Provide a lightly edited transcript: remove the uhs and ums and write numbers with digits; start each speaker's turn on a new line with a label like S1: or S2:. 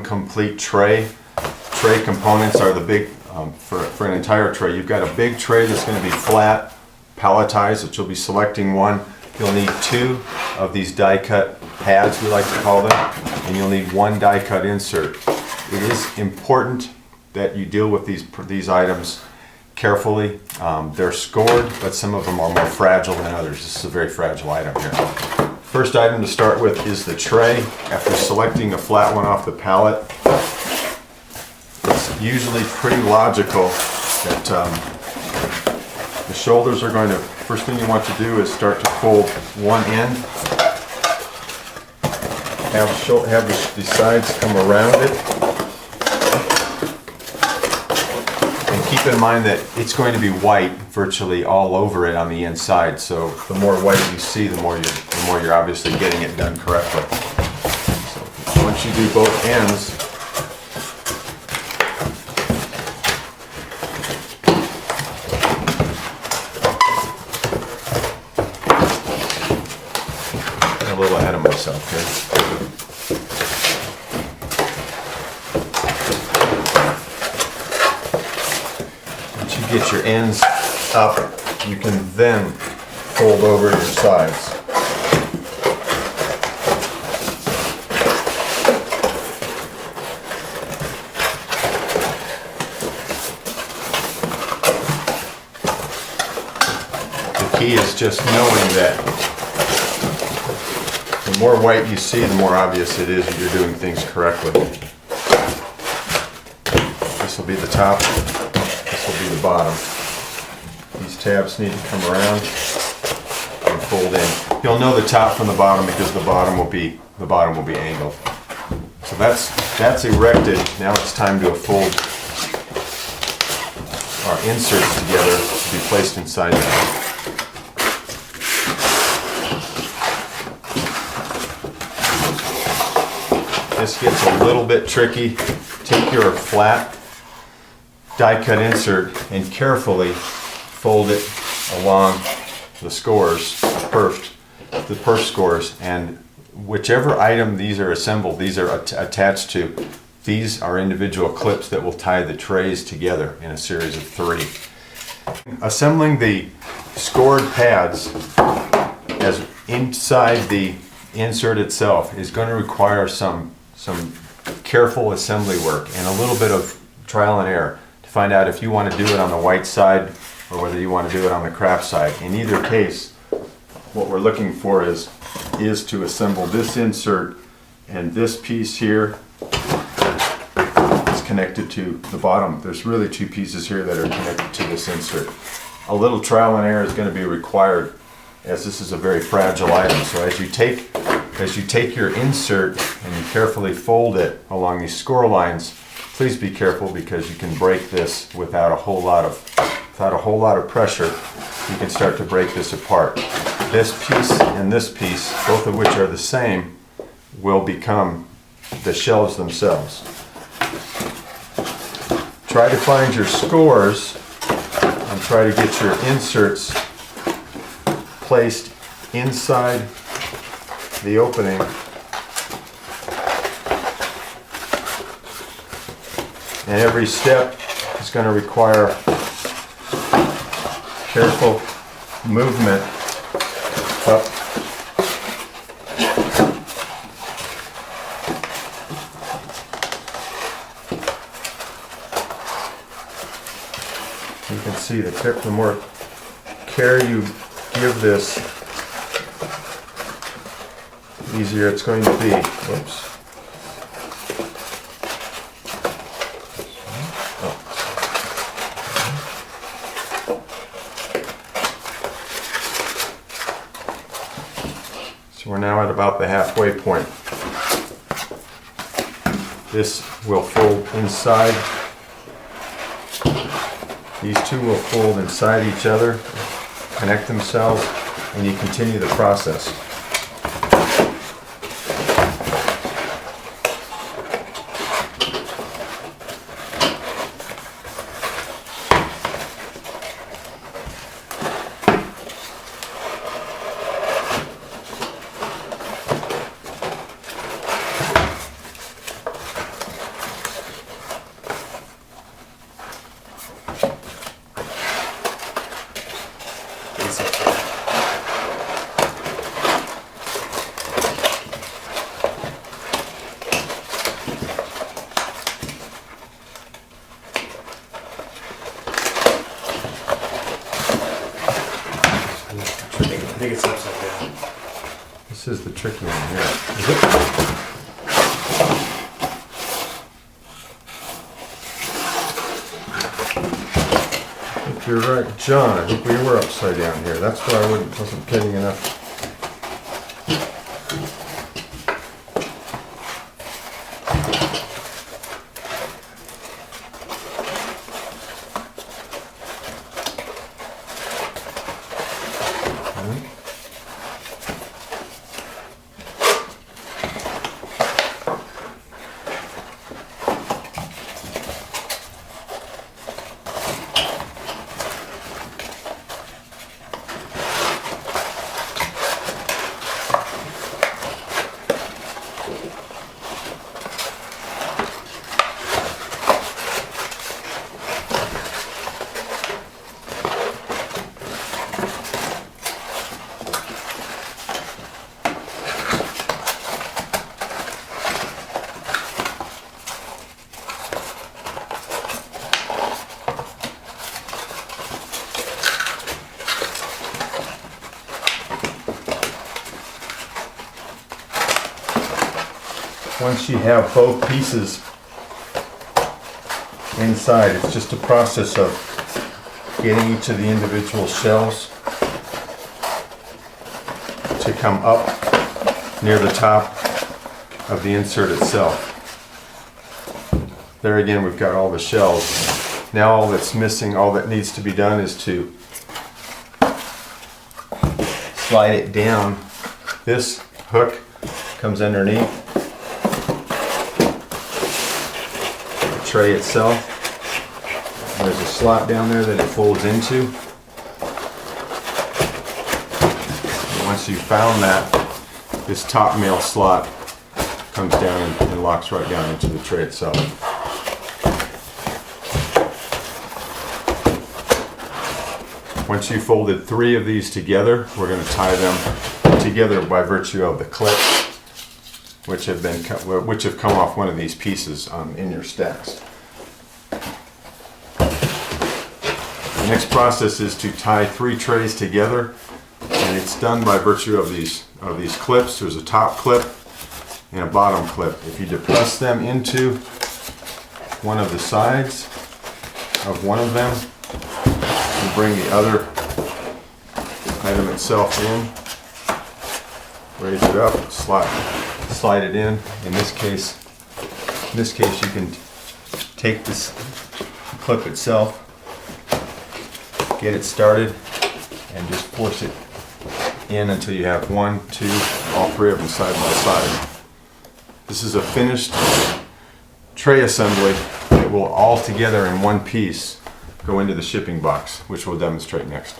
S1: Complete tray. Tray components are the big, for an entire tray. You've got a big tray that's going to be flat, palletized, which you'll be selecting one. You'll need 2 of these die cut pads, we like to call them, and you'll need 1 die cut insert. It is important that you deal with these items carefully. They're scored, but some of them are more fragile than others. This is a very fragile item here. First item to start with is the tray. After selecting a flat one off the pallet, it's usually pretty logical that the shoulders are going to, first thing you want to do is start to fold one end. Have the sides come around it. And keep in mind that it's going to be white virtually all over it on the inside. So the more white you see, the more you're obviously getting it done correctly. So once you do both ends, a little ahead of myself here. Once you get your ends up, you can then fold over your sides. The key is just knowing that the more white you see, the more obvious it is that you're doing things correctly. This will be the top, this will be the bottom. These tabs need to come around and fold in. You'll know the top from the bottom because the bottom will be angled. So that's erected. Now it's time to fold our inserts together to be placed inside that. This gets a little bit tricky. Take your flat die cut insert and carefully fold it along the scores, the perf scores, and whichever item these are assembled, these are attached to, these are individual clips that will tie the trays together in a series of 3. Assembling the scored pads as inside the insert itself is going to require some careful assembly work and a little bit of trial and error to find out if you want to do it on the white side or whether you want to do it on the craft side. In either case, what we're looking for is to assemble this insert, and this piece here is connected to the bottom. There's really 2 pieces here that are connected to this insert. A little trial and error is going to be required as this is a very fragile item. So as you take your insert and you carefully fold it along these score lines, please be careful because you can break this without a whole lot of pressure. You can start to break this apart. This piece and this piece, both of which are the same, will become the shelves themselves. Try to find your scores and try to get your inserts placed inside the opening and every step is going to require careful movement up. You can see the more care you give this, the easier it's going to be. Whoops. So we're now at about the halfway point. This will fold inside. These 2 will fold inside each other, connect themselves, and you continue the process. tricky one here. Is it? You're right, John. I think we were upside down here. That's why I wasn't getting enough. Once you have both pieces inside, it's just a process of getting each of the individual shells to come up near the top of the insert itself. There again, we've got all the shells. Now all that's missing, all that needs to be done is to slide it down. This hook comes underneath tray itself. There's a slot down there that it folds into. And once you've found that, this top male slot comes down and locks right down into the tray itself. Once you've folded 3 of these together, we're going to tie them together by virtue of the clips which have come off one of these pieces in your stacks. The next process is to tie 3 trays together, and it's done by virtue of these clips. There's a top clip and a bottom clip. If you depress them into one of the sides of one of them, you bring the other item itself in, raise it up, slide it in. In this case, you can take this clip itself, get it started, and just force it in until you have 1, 2, all 3 of them side by side. This is a finished tray assembly that will all together in one piece go into the shipping box, which we'll demonstrate next.